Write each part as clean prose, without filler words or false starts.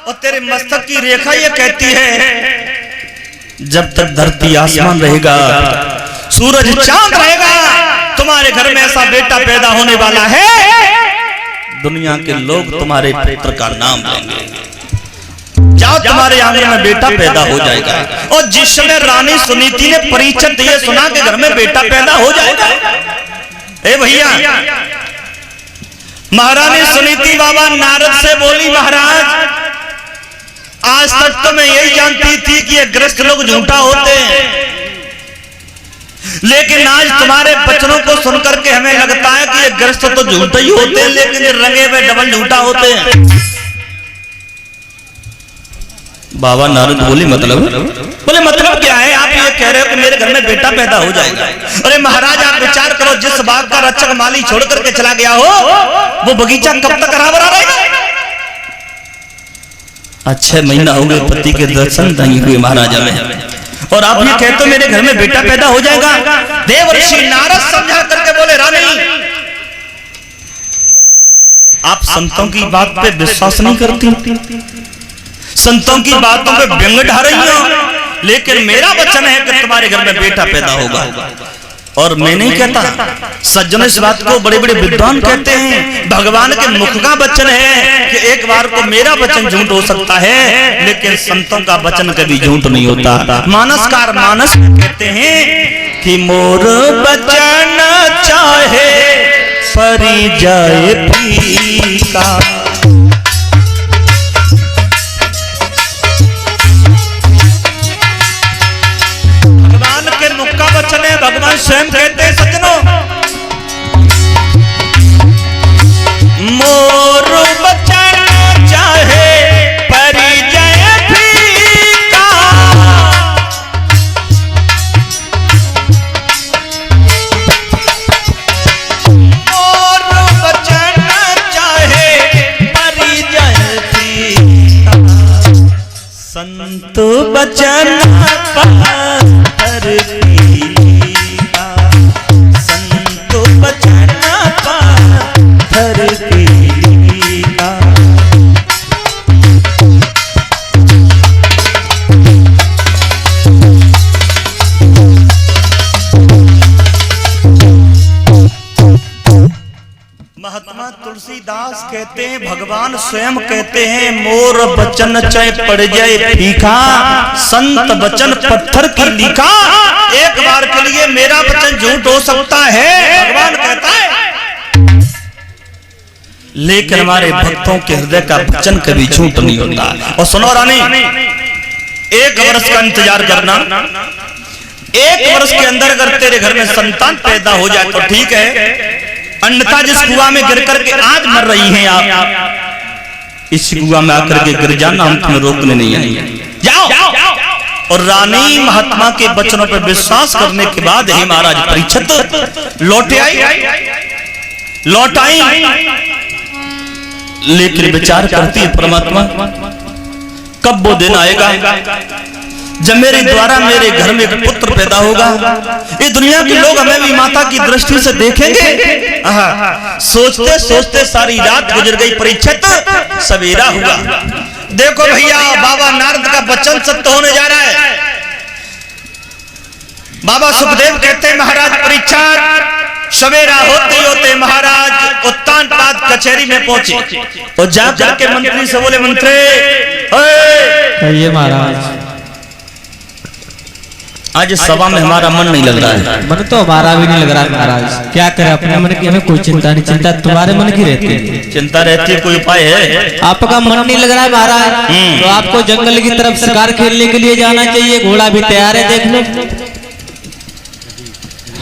और तेरे मस्तक की रेखा ये कहती है जब तक धरती आसमान रहेगा, सूरज चांद रहेगा, तुम्हारे घर में ऐसा बेटा पैदा होने वाला है, दुनिया के लोग तुम्हारे पुत्र का नाम लेंगे। जाओ, तुम्हारे आंगन में बेटा पैदा हो जाएगा। और जिस समय रानी सुनीति ने परिचय ये सुना कि घर में बेटा पैदा हो जाएगा, ए भैया, महारानी सुनीति बाबा नारद से बोली, महाराज आज तक तो मैं यही जानती थी कि ये ग्रस्त लोग झूठा होते हैं, लेकिन आज तुम्हारे वचनों को सुनकर के हमें लगता है कि ये ग्रस्त तो झूठे ही होते हैं, लेकिन ये रंगे हुए डबल झूठा होते हैं। बाबा नारद बोले मतलब क्या है? आप ये कह रहे हो कि मेरे घर में बेटा पैदा हो जाएगा। अरे महाराज आप विचार करो, जिस बाग का रक्षक माली छोड़ करके चला गया हो वो बगीचा कब तक हरा भरा रहेगा? 6 महीना हो गए पति के दर्शन नहीं हुए महाराजा में, और आप ये कहते हो मेरे घर में बेटा पैदा हो जाएगा। देवर्षि नारद समझा करके बोले, रानी आप संतों की बात पे विश्वास नहीं करती, संतों की बातों पे व्यंग ढा रही हो, लेकिन मेरा वचन है कि तुम्हारे घर में बेटा पैदा होगा। और मैं नहीं कहता, सज्जनों इस बात को बड़े बड़े विद्वान कहते हैं, भगवान के मुख का वचन है कि एक बार को मेरा वचन झूठ हो सकता है, लेकिन संतों का वचन कभी झूठ नहीं होता। मानसकार मानस कहते हैं कि मोर वचन चाहे परी जाए फीका, वचन है, भगवान स्वयं कहते हैं सज्जनों, मोर वचन चाहे परी जाए फीका, मोर वचन चाहे परी जाए फीका, संत वचन पर महात्मा तुलसीदास कहते हैं, भगवान स्वयं कहते हैं, मोर वचन चाहे पड़ जाए फीका, संत वचन पत्थर की लिखा। एक बार के लिए मेरा वचन झूठ हो सकता है, भगवान कहता है, लेकिन हमारे भक्तों के हृदय का वचन कभी झूठ नहीं होता। और सुनो रानी, 1 वर्ष का इंतजार करना, 1 वर्ष के अंदर अगर तेरे घर में संतान पैदा हो जाए तो ठीक है, अन्यथा जिस कुआं में गिर करके आज मर रही हैं आप, इस कुआं में आकर के गिर जाना, हम तुम्हें रोकने नहीं आएंगे, जाओ। और रानी महात्मा के वचनों पर विश्वास करने के बाद ही महाराज परीक्षित लौट आई, लेकिन विचार करती है परमात्मा कब वो दिन आएगा जब मेरे द्वारा मेरे घर में एक पुत्र पैदा होगा, ये दुनिया के लोग हमें भी माता की दृष्टि से देखेंगे। सोचते सोचते सारी रात गुजर गई, परीक्षित सवेरा हुआ। देखो भैया, बाबा नारद का वचन सत्य होने जा रहा है। बाबा सुखदेव कहते हैं, महाराज परीक्षित सवेरा होते होते महाराज उत्तान पाद कचहरी में पहुंचे और जाकर मंत्री से बोले, मंत्री कहिए महाराज। आज सभा में हमारा मन नहीं लग रहा है। मन तो हमारा भी नहीं लग रहा है महाराज, क्या करें, अपने मन की हमें कोई चिंता नहीं, चिंता तुम्हारे मन की रहती है। चिंता रहती है, कोई उपाय है? आपका मन नहीं लग रहा है महाराज, तो आपको जंगल की तरफ शिकार खेलने के लिए जाना चाहिए। घोड़ा भी तैयार है, देख लो।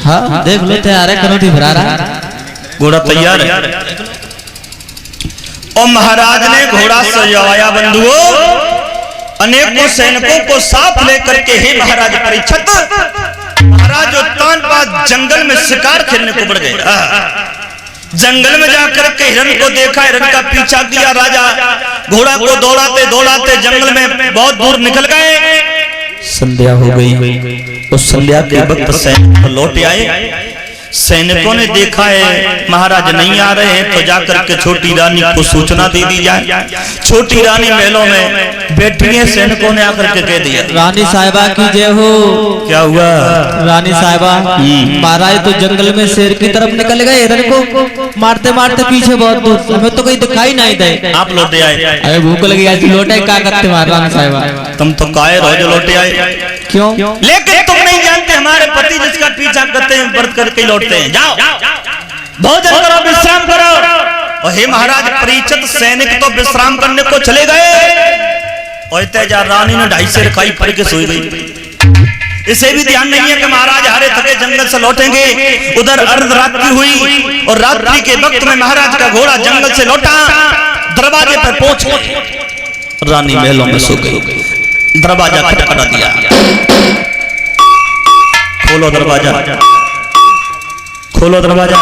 हाँ देख लो, तैयार है, करोटी भरा रहा है, घोड़ा तैयार है। और महाराज ने घोड़ा सजाया बंधुओं, अनेकों सैनिकों को साथ लेकर के ही महाराज परीक्षित महाराज उत्तान पाद जंगल में शिकार खेलने को बढ़ गए। जंगल में जाकर के हिरण को देखा, हिरण का पीछा किया राजा, घोड़ा को दौड़ाते दौड़ाते जंगल में बहुत दूर निकल गए। संध्या हो गई, उस संध्या के वक्त सैनिक लौट आए। सैनिकों ने देखा है महाराज नहीं आ रहे हैं, तो जाकर के छोटी रानी को सूचना दे दी जाए। छोटी रानी महलों में बैठी है, सैनिकों ने आकर के कह दिया रानी साहिबा की जय हो। क्या हुआ रानी साहिबा, महाराज तो जंगल में शेर की तरफ निकल गए, हिरन को मारते मारते पीछे बहुत दूर, हमें तो कहीं दिखाई नहीं दे। आप लौटे आए? अरे भूख लगी आज, लौटे क्या करते रानी साहिबा? तुम तो कायर हो जो लौटे आए। क्यों? लेकिन तुम नहीं जानते हमारे पति जिसका पीछा करते हैं व्रत करके लौटते हैं। जाओ भोजन करो, विश्राम करो। और हे महाराज, परीक्षित सैनिक तो विश्राम करने को चले गए और तेजा रानी ने 2.5 सेर खाई पड़ के सोई गई। इसे भी ध्यान नहीं है कि महाराज हारे थके जंगल से लौटेंगे। उधर अर्धरात्रि हुई और रात्रि के वक्त में महाराज का घोड़ा जंगल से लौटा, दरवाजे पर पहुंच गए। रानी महलों में सो गई। दरवाजा खटखटा दिया, खोलो दरवाजा, खोलो दरवाजा।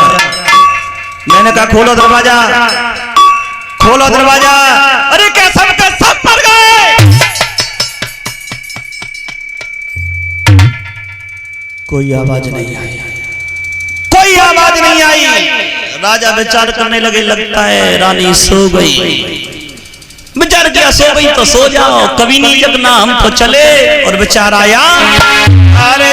मैंने कहा खोलो दरवाजा, खोलो दरवाजा। अरे क्या सब के सब मर गए? कोई आवाज नहीं आई, कोई आवाज नहीं आई। राजा विचार करने लगे, लगता है रानी सो गई। विचार किया सो गई तो सो जाओ, कभी नहीं जगना, हम तो चले। और विचार आया, अरे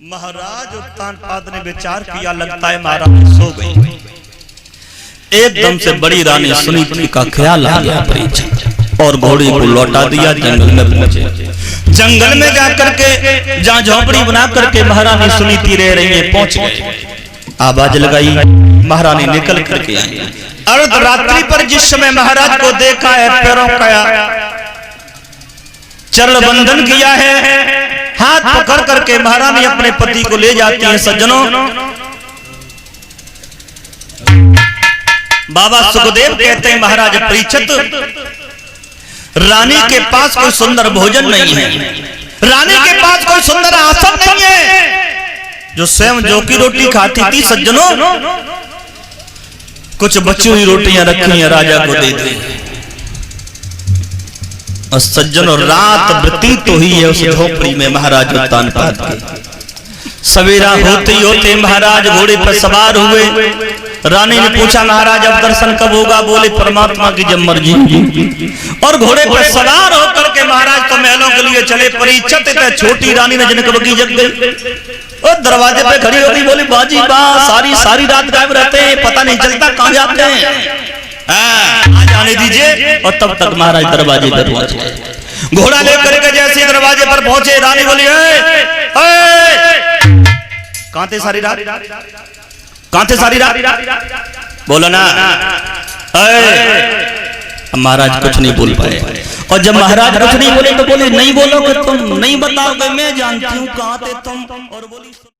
महाराज उत्तानपाद ने विचार किया, लगता है महाराज सो गई। एकदम से बड़ी रानी सुनीति का ख्याल आ गया परीक्षित, और घोड़ी को लौटा दिया। जंगल में पहुंचे। जंगल में जाकर के जहाँ झोपड़ी बना करके महारानी सुनीति रह रही है, पहुंच गए। आवाज लगाई, महारानी निकल करके आई। अर्धरात्रि पर जिस समय महाराज को देखा है, पैरों का चरण बंधन किया है, हाथ पकड़ करके महारानी अपने पति को ले जाती है। सज्जनों, बाबा सुखदेव कहते हैं महाराज परीक्षित, रानी के पास कोई सुंदर भोजन नहीं है, रानी के पास कोई सुंदर आसन नहीं है। जो स्वयं जौ की रोटी खाती थी सज्जनों, कुछ बची हुई रोटियां रखी हैं, राजा को दे दी। और सज्जनों, रात व्यतीत हुई है उस झोपड़ी में महाराज उत्तानपाद के। सवेरा होते होते महाराज घोड़े पर सवार हुए। रानी ने पूछा, महाराज अब दर्शन कब होगा? बोले परमात्मा की जब मर्जी। और घोड़े पर सवार होकर के महाराज तो महलों के लिए चले। परीक्षित छोटी रानी ने जनक बगी जग गई और दरवाजे पे खड़ी होगी, बोली बाजी बा, सारी रात गायब रहते हैं, पता नहीं चलता कहाँ जाते हैं, आ जाने दीजिए। और तब तक महाराज दरवाजे पर पहुंचे। घोड़ा लेकर के जैसे दरवाजे पर पहुंचे, रानी बोली, कहां थे सारी रात? कहां थे सारी रात? बोलो ना। महाराज कुछ नहीं बोल पाए। और जब महाराज कुछ नहीं बोले तो बोले, नहीं बोलोगे तुम, नहीं बताओगे, मैं जानती हूँ कहां थे तुम। और बोली